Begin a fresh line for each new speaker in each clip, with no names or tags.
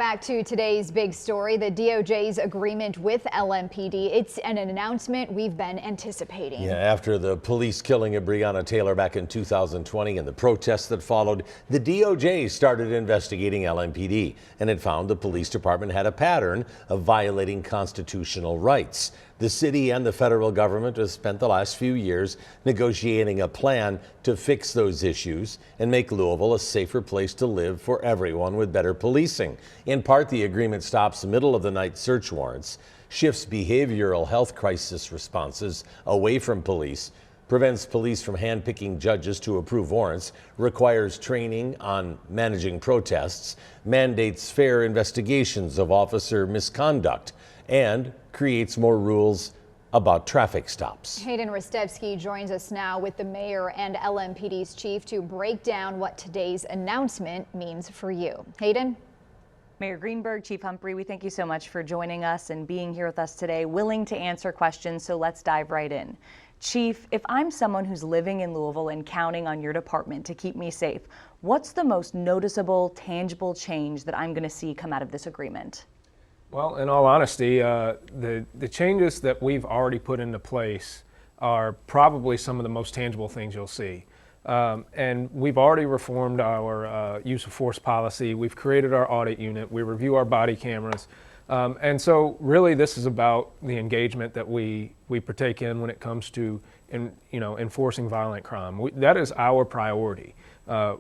Back to today's big story, the DOJ's agreement with LMPD. It's an announcement we've been anticipating.
Yeah, after the police killing of Breonna Taylor back in 2020 and the protests that followed, the DOJ started investigating LMPD, and it found the police department had a pattern of violating constitutional rights. The city and the federal government have spent the last few years negotiating a plan to fix those issues and make Louisville a safer place to live for everyone with better policing. In part, the agreement stops middle-of-the-night search warrants, shifts behavioral health crisis responses away from police, prevents police from handpicking judges to approve warrants, requires training on managing protests, mandates fair investigations of officer misconduct, and creates more rules about traffic stops.
Hayden Rostevsky joins us now with the mayor and LMPD's chief to break down what today's announcement means for you. Hayden?
Mayor Greenberg, Chief Humphrey, we thank you so much for joining us and being here with us today, willing to answer questions, so let's dive right in. Chief, if I'm someone who's living in Louisville and counting on your department to keep me safe, what's the most noticeable, tangible change that I'm going to see come out of this agreement?
Well, in all honesty, the changes that we've already put into place are probably some of the most tangible things you'll see. And we've already reformed our use of force policy. We've created our audit unit. We review our body cameras. And so really this is about the engagement that we partake in when it comes to enforcing violent crime. That is our priority.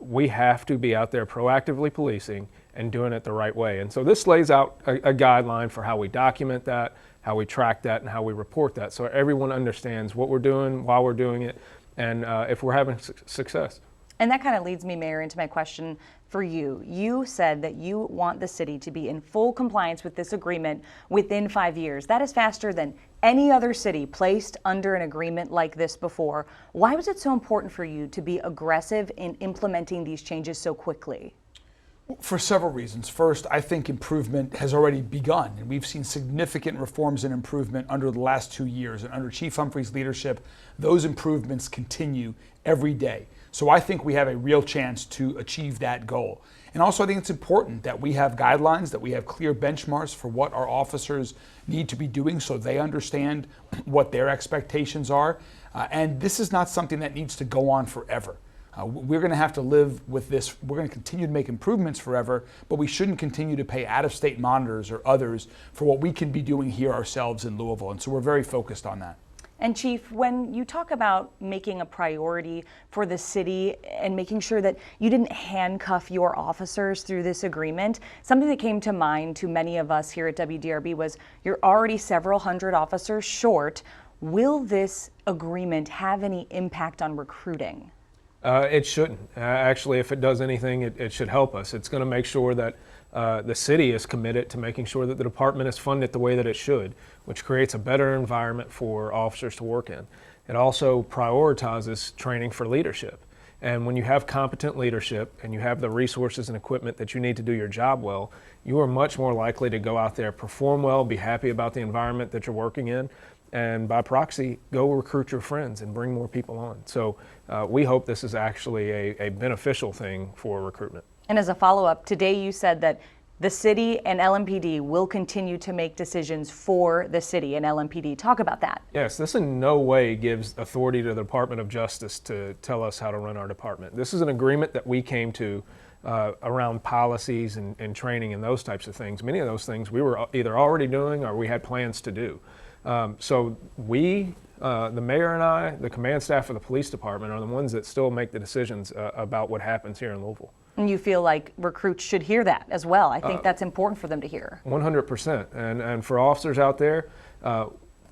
We have to be out there proactively policing and doing it the right way. And so this lays out a guideline for how we document that, how we track that, and how we report that, so everyone understands what we're doing, why we're doing it, and if we're having success.
And that kind of leads me, Mayor, into my question for you. You said that you want the city to be in full compliance with this agreement within 5 years. That is faster than any other city placed under an agreement like this before. Why was it so important for you to be aggressive in implementing these changes so quickly?
For several reasons. First, I think improvement has already begun, and we've seen significant reforms and improvement under the last 2 years. And under Chief Humphrey's leadership, those improvements continue every day. So I think we have a real chance to achieve that goal. And also I think it's important that we have guidelines, that we have clear benchmarks for what our officers need to be doing so they understand what their expectations are. And this is not something that needs to go on forever. We're going to have to live with this. We're going to continue to make improvements forever, but we shouldn't continue to pay out-of-state monitors or others for what we can be doing here ourselves in Louisville. And so we're very focused on that.
And Chief, when you talk about making a priority for the city and making sure that you didn't handcuff your officers through this agreement, something that came to mind to many of us here at WDRB was you're already several hundred officers short. Will this agreement have any impact on recruiting?
It shouldn't. Actually, if it does anything, it should help us. It's going to make sure that the city is committed to making sure that the department is funded the way that it should, which creates a better environment for officers to work in. It also prioritizes training for leadership. And when you have competent leadership and you have the resources and equipment that you need to do your job well, you are much more likely to go out there, perform well, be happy about the environment that you're working in, and by proxy, go recruit your friends and bring more people on. So we hope this is actually a beneficial thing for recruitment.
And as a follow-up, today you said that the city and LMPD will continue to make decisions for the city and LMPD. Talk about that.
Yes, this in no way gives authority to the Department of Justice to tell us how to run our department. This is an agreement that we came to around policies and training and those types of things. Many of those things we were either already doing or we had plans to do. So we, the mayor and I, the command staff of the police department are the ones that still make the decisions about what happens here in Louisville.
And you feel like recruits should hear that as well. I think that's important for them to hear.
100%. And for officers out there,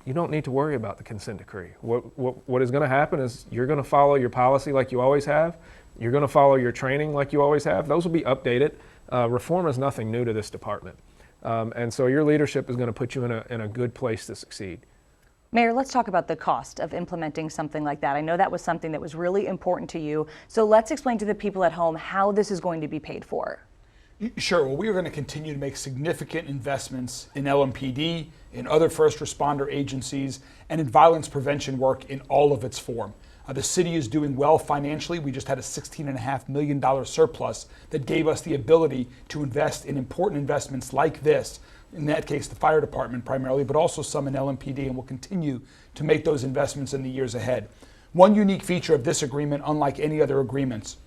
you don't need to worry about the consent decree. What is going to happen is you're going to follow your policy like you always have. You're going to follow your training like you always have. Those will be updated. Reform is nothing new to this department. And so your leadership is going to put you in a good place to succeed.
Mayor, let's talk about the cost of implementing something like that. I know that was something that was really important to you. So let's explain to the people at home how this is going to be paid for.
Sure. Well, we are going to continue to make significant investments in LMPD, in other first responder agencies, and in violence prevention work in all of its form. The city is doing well financially. We just had a $16.5 million surplus that gave us the ability to invest in important investments like this, in that case the fire department primarily, but also some in LMPD, and we'll continue to make those investments in the years ahead. One unique feature of this agreement, unlike any other agreements,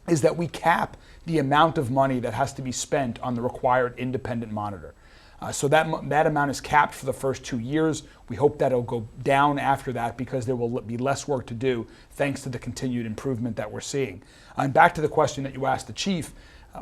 is that we cap the amount of money that has to be spent on the required independent monitor. So that amount is capped for the first 2 years. We hope that it'll go down after that because there will be less work to do thanks to the continued improvement that we're seeing. And back to the question that you asked the chief,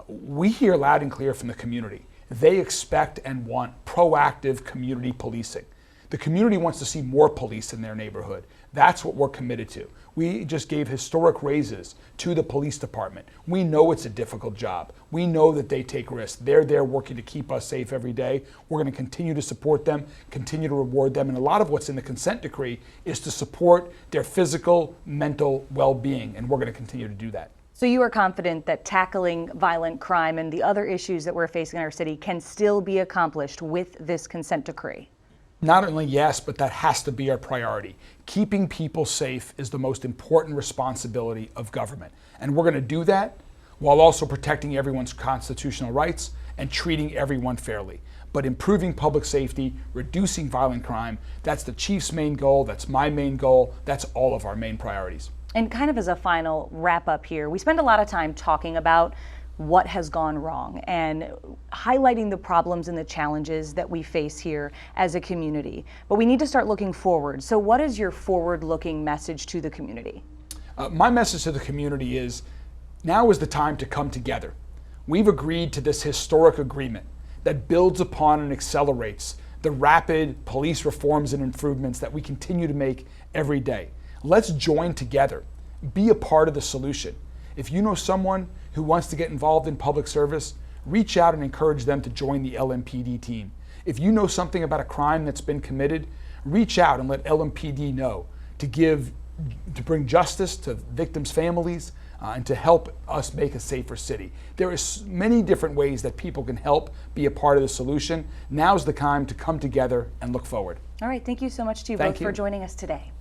we hear loud and clear from the community. They expect and want proactive community policing. The community wants to see more police in their neighborhood. That's what we're committed to. We just gave historic raises to the police department. We know it's a difficult job. We know that they take risks. They're there working to keep us safe every day. We're going to continue to support them, continue to reward them, and a lot of what's in the consent decree is to support their physical, mental well-being, and we're going to continue to do that.
So you are confident that tackling violent crime and the other issues that we're facing in our city can still be accomplished with this consent decree?
Not only yes, but that has to be our priority. Keeping people safe is the most important responsibility of government. And we're going to do that while also protecting everyone's constitutional rights and treating everyone fairly. But improving public safety, reducing violent crime, that's the chief's main goal, that's my main goal, that's all of our main priorities.
And kind of as a final wrap up here, we spend a lot of time talking about what has gone wrong and highlighting the problems and the challenges that we face here as a community. But we need to start looking forward. So what is your forward-looking message to the community?
My message to the community is now is the time to come together. We've agreed to this historic agreement that builds upon and accelerates the rapid police reforms and improvements that we continue to make every day. Let's join together, be a part of the solution. If you know someone who wants to get involved in public service, reach out and encourage them to join the LMPD team. If you know something about a crime that's been committed, reach out and let LMPD know to bring justice to victims' families and to help us make a safer city. There are many different ways that people can help be a part of the solution. Now's the time to come together and look forward.
All right, thank you so much to you
Thank
both
you.
for joining us today.